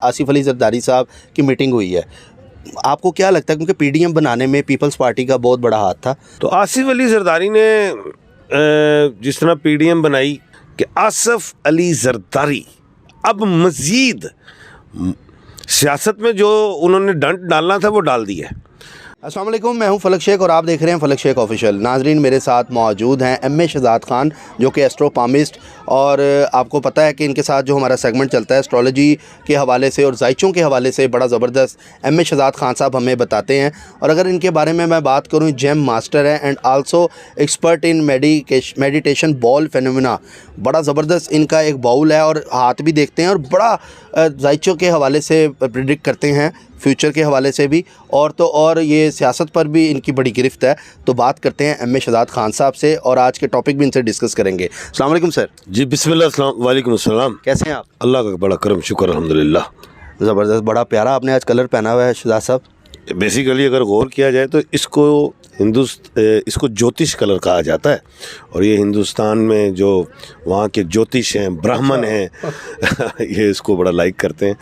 आसिफ अली जरदारी साहब की मीटिंग हुई है, आपको क्या लगता है? क्योंकि पीडीएम बनाने में पीपल्स पार्टी का बहुत बड़ा हाथ था। तो आसिफ अली जरदारी ने जिस तरह पीडीएम बनाई कि आसिफ अली जरदारी अब मज़ीद सियासत में जो उन्होंने डंट डालना था वो डाल दिया है। अस्सलाम वालेकुम, मैं हूं फलक शेख और आप देख रहे हैं फलक शेख ऑफिशियल। नाजरीन, मेरे साथ मौजूद हैं एम ए शहजाद खान जो कि एस्ट्रोपामिस्ट, और आपको पता है कि इनके साथ जो हमारा सेगमेंट चलता है एस्ट्रोलॉजी के हवाले से और जायचों के हवाले से बड़ा ज़बरदस्त एम ए शहजाद खान साहब हमें बताते हैं। और अगर इनके बारे में मैं बात करूं, जेम मास्टर है and also expert in meditation ball phenomena. बड़ा ज़बरदस्त इनका एक बाउल है और हाथ भी देखते हैं और बड़ा जायचों के हवाले से प्रिडिक्ट करते हैं, फ्यूचर के हवाले से भी, और तो और ये सियासत पर भी इनकी बड़ी गिरफ्त है। तो बात करते हैं एम ए शहजाद खान साहब से और आज के टॉपिक भी इनसे डिस्कस करेंगे। अस्सलाम वालेकुम सर। जी बिस्मिल्लाह, वालेकुम अस्सलाम। कैसे हैं आप? अल्लाह का बड़ा करम शुक्र अल्हम्दुलिल्लाह। ज़बरदस्त, बड़ा प्यारा आपने आज कलर पहना हुआ है शहजाद साहब। बेसिकली अगर गौर किया जाए तो इसको ज्योतिष कलर कहा जाता है, और ये हिंदुस्तान में जो वहाँ के ज्योतिष हैं, ब्राह्मण हैं ये इसको बड़ा लाइक करते हैं।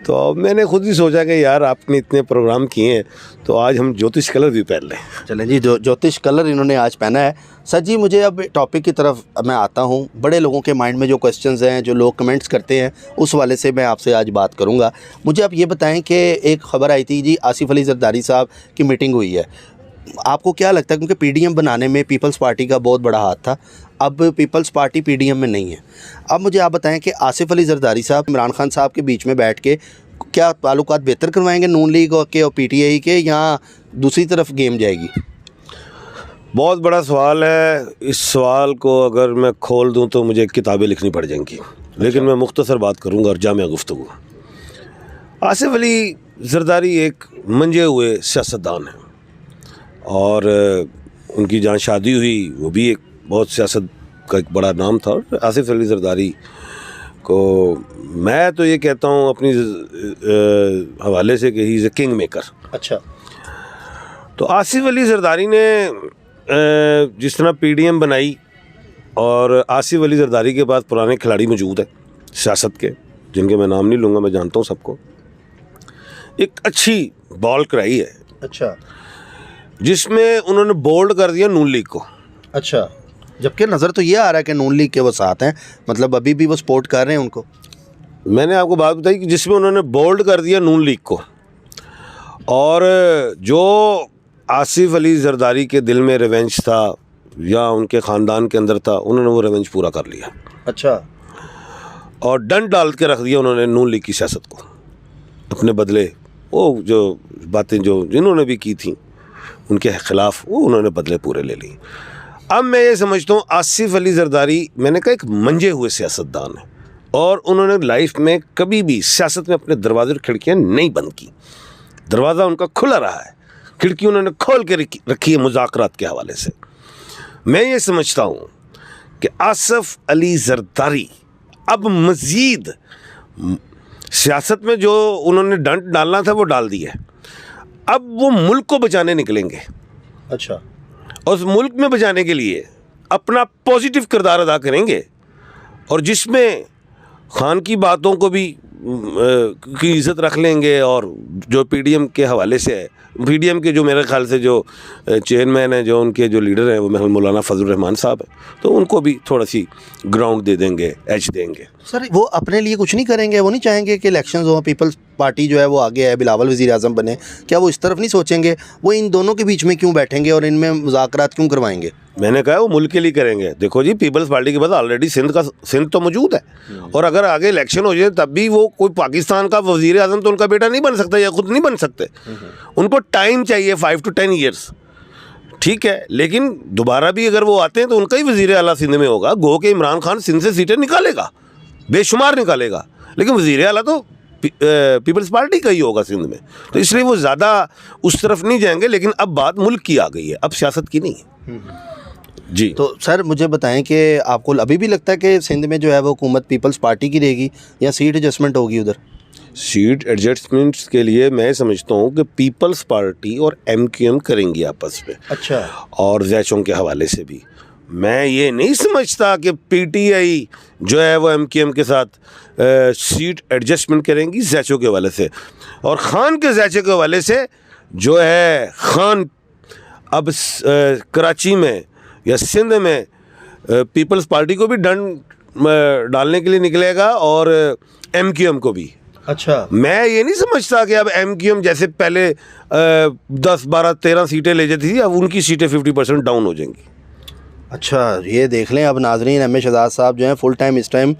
तो अब मैंने खुद ही सोचा कि यार आपने इतने प्रोग्राम किए हैं तो आज हम ज्योतिष कलर भी पहन लें। चलें जी, ज्योतिष कलर इन्होंने आज पहना है। सर जी, मुझे अब टॉपिक की तरफ मैं आता हूँ। बड़े लोगों के माइंड में जो क्वेश्चंस हैं, जो लोग कमेंट्स करते हैं, उस वाले से मैं आपसे आज बात करूँगा। मुझे आप ये बताएं कि एक ख़बर आई थी जी, आसिफ अली जरदारी साहब की मीटिंग हुई है, आपको क्या लगता है? क्योंकि पीडीएम बनाने में पीपल्स पार्टी का बहुत बड़ा हाथ था, अब पीपल्स पार्टी पीडीएम में नहीं है। अब मुझे आप बताएं कि आसिफ अली जरदारी साहब इमरान खान साहब के बीच में बैठ के क्या ताल्लुकात बेहतर करवाएंगे नून लीग के और पीटीआई के, या दूसरी तरफ गेम जाएगी? बहुत बड़ा सवाल है। इस सवाल को अगर मैं खोल दूं तो मुझे किताबें लिखनी पड़ जाएंगी, लेकिन मैं मुख्तसर बात करूंगा और जामिया गुफ्तगू। आसिफ अली जरदारी एक मंजे हुए सियासतदान हैं, और उनकी जहाँ शादी हुई वो भी एक बहुत सियासत का एक बड़ा नाम था। और आसिफ अली जरदारी को मैं तो ये कहता हूँ अपनी हवाले से कि he is a king maker. अच्छा। तो आसिफ अली जरदारी ने जिस तरह पीडीएम बनाई, और आसिफ अली जरदारी के पास पुराने खिलाड़ी मौजूद हैं सियासत के, जिनके मैं नाम नहीं लूँगा, मैं जानता हूँ सबको। एक अच्छी बॉल कराई है, अच्छा, जिसमें उन्होंने बोल्ड कर दिया नून लीग को। अच्छा, जबकि नज़र तो ये आ रहा है कि नून लीग के वो साथ हैं, मतलब अभी भी वो सपोर्ट कर रहे हैं उनको। मैंने आपको बात बताई कि जिसमें उन्होंने बोल्ड कर दिया नून लीग को, और जो आसिफ अली जरदारी के दिल में रिवेंज था या उनके ख़ानदान के अंदर था, उन्होंने वो रिवेंज पूरा कर लिया। अच्छा। और डंड डाल के रख दिया उन्होंने नून लीग की सियासत को अपने बदले। वो जो बातें जो जिन्होंने भी की थी उनके ख़िलाफ़, वो उन्होंने बदले पूरे ले ली। अब मैं ये समझता हूँ आसिफ अली जरदारी, मैंने कहा, एक मंजे हुए सियासतदान है, और उन्होंने लाइफ में कभी भी सियासत में अपने दरवाजे और खिड़कियाँ नहीं बंद की। दरवाज़ा उनका खुला रहा है, खिड़की उन्होंने खोल के रखी है मुज़ाकरात के हवाले से। मैं ये समझता हूँ कि आसिफ अली जरदारी अब मज़ीद सियासत में जो उन्होंने डंट डालना था वो डाल दिया है। अब वो मुल्क को बचाने निकलेंगे। अच्छा। और उस मुल्क में बचाने के लिए अपना पॉजिटिव किरदार अदा करेंगे, और जिसमें खान की बातों को भी की इज़्ज़त रख लेंगे, और जो पीडीएम के हवाले से है, पीडीएम के जो मेरे ख्याल से जो चेयरमैन हैं, जो उनके जो लीडर हैं, वो मौलाना फजल रहमान साहब हैं, तो उनको भी थोड़ा सी ग्राउंड दे देंगे, एज देंगे। सर, वो अपने लिए कुछ नहीं करेंगे? वो नहीं चाहेंगे कि इलेक्शंस हो, पीपल्स पार्टी जो है वो आगे है, बिलावल वज़ीर आज़म बने? क्या वो इस तरफ नहीं सोचेंगे? वो इन दोनों के बीच में क्यों बैठेंगे और इनमें मुज़ाकरात क्यों करवाएंगे? मैंने कहा वो मुल्क के लिए करेंगे। देखो जी, पीपल्स पार्टी के बाद ऑलरेडी सिंध तो मौजूद है, और अगर आगे इलेक्शन हो जाए तब भी वो कोई पाकिस्तान का वज़ीर आज़म तो उनका बेटा नहीं बन सकता, या खुद नहीं बन सकते। उनको टाइम चाहिए, 5 to 10 ईयर्स, ठीक है। लेकिन दोबारा भी अगर वो आते हैं तो उनका ही वज़ीर आला सिंध में होगा। गो के इमरान खान सिंध से सीटें निकालेगा, बेशुमार निकालेगा, लेकिन वज़ीर आला तो पीपल्स पार्टी का ही होगा सिंध में। तो इसलिए वो ज़्यादा उस तरफ नहीं जाएंगे। लेकिन अब बात मुल्क की आ गई है, अब सियासत की नहीं है जी। तो सर, मुझे बताएं कि आपको अभी भी लगता है कि सिंध में जो है वो हुकूमत पीपल्स पार्टी की रहेगी, या सीट एडजस्टमेंट होगी उधर? सीट एडजस्टमेंट्स के लिए मैं समझता हूँ कि पीपल्स पार्टी और एमक्यूएम करेंगी आपस में। अच्छा। और जैचों के हवाले से भी, मैं ये नहीं समझता कि पीटीआई जो है वो एमकेएम के साथ सीट एडजस्टमेंट करेंगी जैचों के हवाले से, और खान के जैचे के हवाले से जो है खान अब कराची में या सिंध में पीपल्स पार्टी को भी दंड डालने के लिए निकलेगा और एमकेएम को भी। अच्छा, मैं ये नहीं समझता कि अब एमकेएम जैसे पहले 10, 12, 13 सीटें ले जाती थी, अब उनकी सीटें 50% डाउन हो जाएंगी। अच्छा, ये देख लें अब नाजरीन, एम ए शहजाद साहब जो हैं फुल टाइम इस टाइम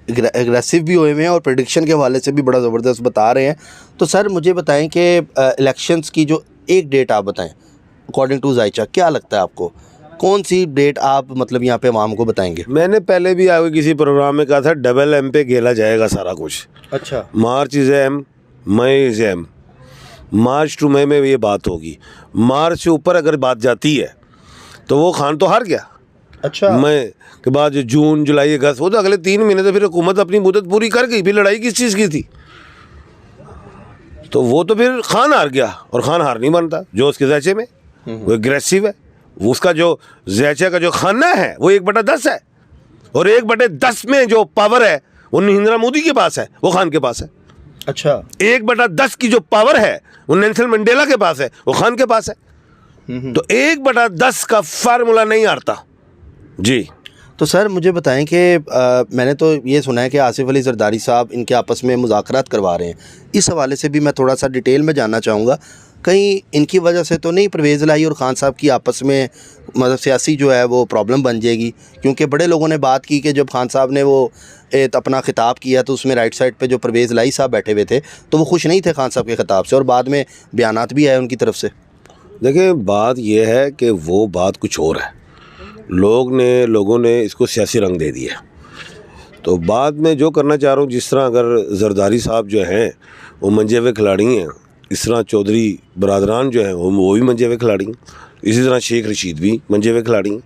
एग्रेसिव भी हुए हुए हैं और प्रेडिक्शन के हवाले से भी बड़ा ज़बरदस्त बता रहे हैं। तो सर मुझे बताएं कि इलेक्शंस की जो एक डेट आप बताएं अकॉर्डिंग टू जायचा, क्या लगता है आपको कौन सी डेट आप मतलब यहाँ पे आवाम को बताएंगे? मैंने पहले भी आगे किसी प्रोग्राम में कहा था डबल एम पे खेला जाएगा सारा कुछ। अच्छा, March is M, May is M, March to May में ये बात होगी। मार्च से ऊपर अगर बात जाती है तो वो खान तो हार गया। अच्छा, मई के बाद जो जून, जुलाई, अगस्त, वो तो अगले 3 महीने तो फिर हुकूमत अपनी मुद्दत पूरी कर गई। फिर लड़ाई किस चीज़ की थी? तो वो तो फिर खान हार गया, और खान हार नहीं बनता जो उसके जैचे में वो एग्रेसिव है। वो उसका जो जैचे का जो खाना है वो 1/10 है, और 1/10 में जो पावर है वो नरेंद्र मोदी के पास है, वो खान के पास है। अच्छा, 1/10 की जो पावर है वो नेल्सन मंडेला के पास है, वो खान के पास है। तो 1/10 का फार्मूला नहीं हारता जी। तो सर मुझे बताएं कि मैंने तो ये सुना है कि आसिफ अली जरदारी साहब इनके आपस में मुज़ाकरात करवा रहे हैं, इस हवाले से भी मैं थोड़ा सा डिटेल में जानना चाहूँगा। कहीं इनकी वजह से तो नहीं परवेज़ लाई और ख़ान साहब की आपस में मतलब सियासी जो है वो प्रॉब्लम बन जाएगी? क्योंकि बड़े लोगों ने बात की कि जब ख़ान साहब ने वो अपना ख़िताब किया तो उसमें राइट साइड पे जो परवेज़ लाई साहब बैठे हुए थे तो वो खुश नहीं थे ख़ान साहब के ख़िताब से, और बाद में बयानात भी आए उनकी तरफ से। देखिए, बात यह है कि वो बात कुछ और है, लोगों ने इसको सियासी रंग दे दिया। तो बाद में जो करना चाह रहा हूँ, जिस तरह अगर जरदारी साहब जो हैं वो मंजे हुए खिलाड़ी हैं, इस तरह चौधरी बरादरान जो हैं वो भी मंजे हुए खिलाड़ी हैं, इसी तरह शेख रशीद भी मंजे हुए खिलाड़ी हैं।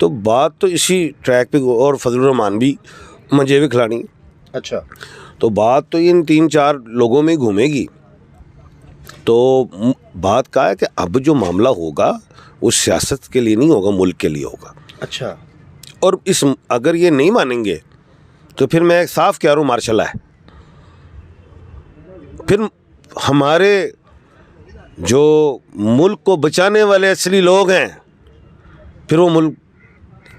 तो बात तो इसी ट्रैक पे, और फजलुर रहमान भी मंजे हुए खिलाड़ी हैं। अच्छा, तो बात तो इन 3-4 लोगों में घूमेगी। तो बात का है कि अब जो मामला होगा वो सियासत के लिए नहीं होगा, मुल्क के लिए होगा। अच्छा, और अगर ये नहीं मानेंगे तो फिर मैं साफ कह रहा हूँ मार्शल है। फिर हमारे जो मुल्क को बचाने वाले असली लोग हैं फिर वो मुल्क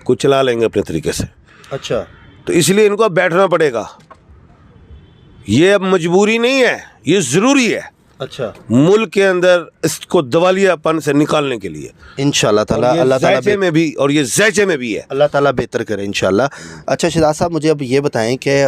को चला लेंगे अपने तरीके से। अच्छा, तो इसलिए इनको अब बैठना पड़ेगा। ये अब मजबूरी नहीं है, ये ज़रूरी है। अच्छा, मुल्क के अंदर इसको दिवालियापन से निकालने के लिए इंशाल्लाह ताला अल्लाह ताला ज़ैचे में भी, और ये ज़ैचे में भी है। अल्लाह ताला बेहतर करे इंशाल्लाह। अच्छा शहजाद साहब, मुझे अब ये बताएं कि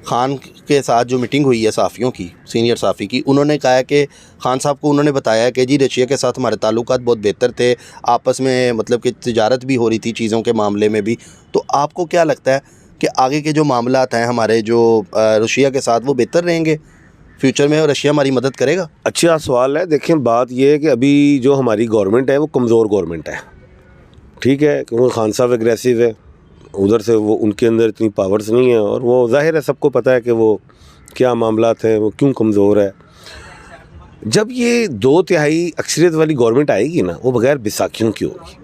ख़ान के साथ जो मीटिंग हुई है साफ़ियों की, सीनियर साफ़ी की, उन्होंने कहा है कि ख़ान साहब को उन्होंने बताया कि जी रशिया के साथ हमारे ताल्लुकात बहुत बेहतर थे, आपस में मतलब कि तिजारत भी हो रही थी चीज़ों के मामले में भी। तो आपको क्या लगता है कि आगे के जो मामलात हैं हमारे जो रशिया के साथ वो बेहतर रहेंगे फ्यूचर में, और रशिया हमारी मदद करेगा? अच्छा सवाल है। देखें, बात यह है कि अभी जो हमारी गवर्नमेंट है वो कमज़ोर गवर्नमेंट है, ठीक है, क्योंकि खान साहब एग्रेसिव है, उधर से वो उनके अंदर इतनी पावर्स नहीं है, और वो जाहिर है सबको पता है कि वो क्या मामलात हैं, वो क्यों कमज़ोर है। जब ये 2/3 अक्सरियत वाली गवर्नमेंट आएगी ना, वो बग़ैर बैसाखियों की होगी,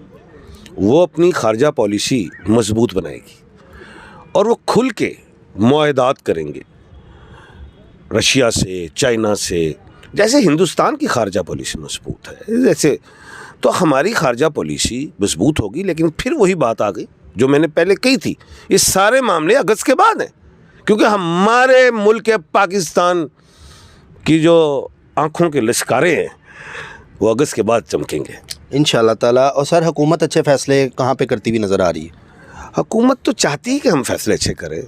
वो अपनी खारजा पॉलिसी मजबूत बनाएगी और वो खुल के मुआहदात करेंगे रशिया से, चाइना से। जैसे हिंदुस्तान की खारजा पॉलिसी मजबूत है, जैसे तो हमारी खारजा पॉलिसी मजबूत होगी। लेकिन फिर वही बात आ गई जो मैंने पहले कही थी, ये सारे मामले अगस्त के बाद हैं, क्योंकि हमारे मुल्क के पाकिस्तान की जो आँखों के लश्कारे हैं वो अगस्त के बाद चमकेंगे इंशाल्लाह ताला। और सर हुकूमत अच्छे फ़ैसले कहाँ पे करती हुई नज़र आ रही है? हुकूमत तो चाहती है कि हम फैसले अच्छे करें,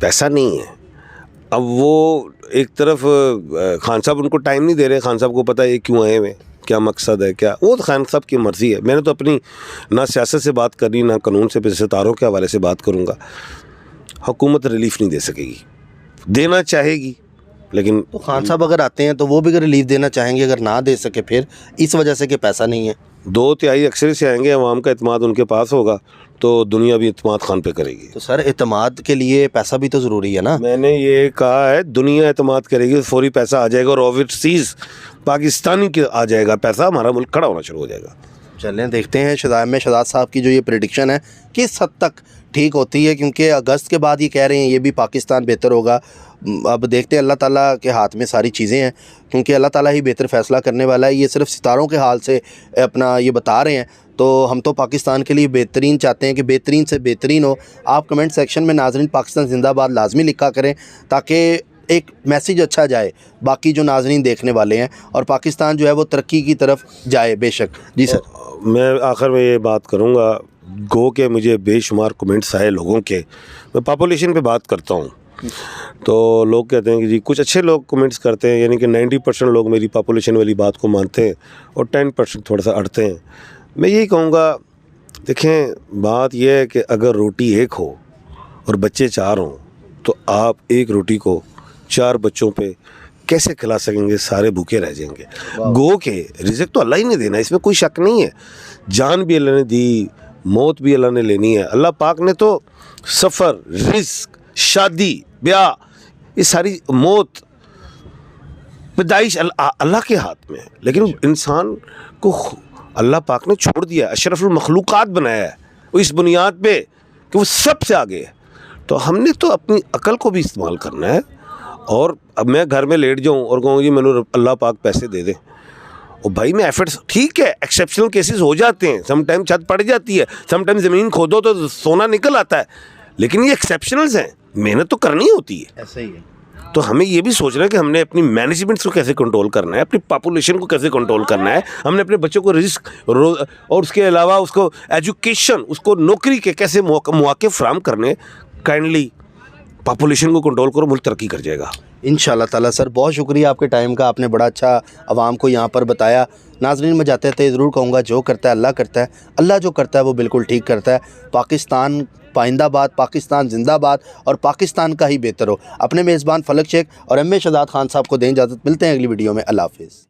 पैसा नहीं है। अब वो एक तरफ खान साहब उनको टाइम नहीं दे रहे, खान साहब को पता है ये क्यों आए हुए, क्या मकसद है, क्या, वो तो खान साहब की मर्ज़ी है। मैंने तो अपनी ना सियासत से बात करनी, ना कानून से, सितारों के हवाले से बात करूँगा। हुकूमत रिलीफ नहीं दे सकेगी, देना चाहेगी, लेकिन तो खान साहब अगर आते हैं तो वो भी रिलीफ देना चाहेंगे, अगर ना दे सके फिर इस वजह से कि पैसा नहीं है। 2/3 अक्सर से आएंगे, अवाम का इत्मीनान उनके पास होगा तो दुनिया भी इत्मीनान खान पे करेगी। तो सर इत्मीनान के लिए पैसा भी तो ज़रूरी है ना? मैंने ये कहा है, दुनिया इत्मीनान करेगी, फौरी पैसा आ जाएगा, और ओवरसीज़ पाकिस्तानी के आ जाएगा पैसा, हमारा मुल्क खड़ा होना शुरू हो जाएगा। चलें देखते हैं शहजाद साहब की जो ये प्रेडिक्शन है किस हद तक ठीक होती है, क्योंकि अगस्त के बाद ये कह रहे हैं ये भी पाकिस्तान बेहतर होगा। अब देखते हैं, अल्लाह ताला के हाथ में सारी चीज़ें हैं, क्योंकि अल्लाह ताला ही बेहतर फ़ैसला करने वाला है। ये सिर्फ सितारों के हाल से अपना ये बता रहे हैं, तो हम तो पाकिस्तान के लिए बेहतरीन चाहते हैं कि बेहतरीन से बेहतरीन हो। आप कमेंट सेक्शन में नाज़रीन पाकिस्तान जिंदाबाद लाजमी लिखा करें, ताकि एक मैसेज अच्छा जाए बाकी जो नाज़रीन देखने वाले हैं, और पाकिस्तान जो है वो तरक्की की तरफ जाए बेशक। जी सर, मैं आखिर में ये बात करूँगा, गो के मुझे बेशुमार कमेंट्स आए लोगों के। मैं पॉपुलेशन पे बात करता हूँ तो लोग कहते हैं कि जी कुछ अच्छे लोग कमेंट्स करते हैं, यानी कि 90% लोग मेरी पॉपुलेशन वाली बात को मानते हैं और 10% थोड़ा सा अड़ते हैं। मैं यही कहूँगा, देखें बात यह है कि अगर रोटी एक हो और बच्चे 4 हों तो आप एक रोटी को 4 बच्चों पे कैसे खिला सकेंगे? सारे भूखे रह जाएंगे। गो के रिज़्क तो अल्लाह ही ने देना, इसमें कोई शक नहीं है। जान भी अल्लाह ने दी, मौत भी अल्लाह ने लेनी है। अल्लाह पाक ने तो सफ़र, रिज़्क, शादी, ब्याह, ये सारी मौत, पैदाइश अल्लाह के हाथ में है। लेकिन इंसान को अल्लाह पाक ने छोड़ दिया, अशरफुल मखलूक़ात बनाया है वो इस बुनियाद पे कि वो सबसे आगे है। तो हमने तो अपनी अकल को भी इस्तेमाल करना है। और अब मैं घर में लेट जाऊं और कहूँ जी मैंने अल्लाह पाक पैसे दे दे, और भाई मैं एफर्ट्स, ठीक है एक्सेप्शनल केसेस हो जाते हैं, समटाइम छत पड़ जाती है, समटाइम ज़मीन खोदो तो सोना निकल आता है, लेकिन ये एक्सेप्शनल्स हैं, मेहनत तो करनी होती है। ऐसा ही है। तो हमें ये भी सोचना है कि हमने अपनी मैनेजमेंट्स को कैसे कंट्रोल करना है, अपनी पॉपुलेशन को कैसे कंट्रोल करना है, हमने अपने बच्चों को रिस्क और उसके अलावा उसको एजुकेशन, उसको नौकरी के कैसे मौके फ्राहम करने। काइंडली पॉपुलेशन को कंट्रोल करो, मुल्क तरक्की कर जाएगा इंशाल्लाह ताला। सर बहुत शुक्रिया आपके टाइम का, आपने बड़ा अच्छा आवाम को यहाँ पर बताया। नाज़रीन मैं जाते थे ज़रूर कहूँगा, जो करता है अल्लाह करता है, अल्लाह जो करता है वो बिल्कुल ठीक करता है। पाकिस्तान पाइंदाबाद, पाकिस्तान जिंदाबाद, और पाकिस्तान का ही बेहतर हो। अपने मेज़बान फलक शेख और एम ए शहजाद खान साहब को दें इजाज़त, मिलते हैं अगली वीडियो में। अल्लाह हाफ़िज़।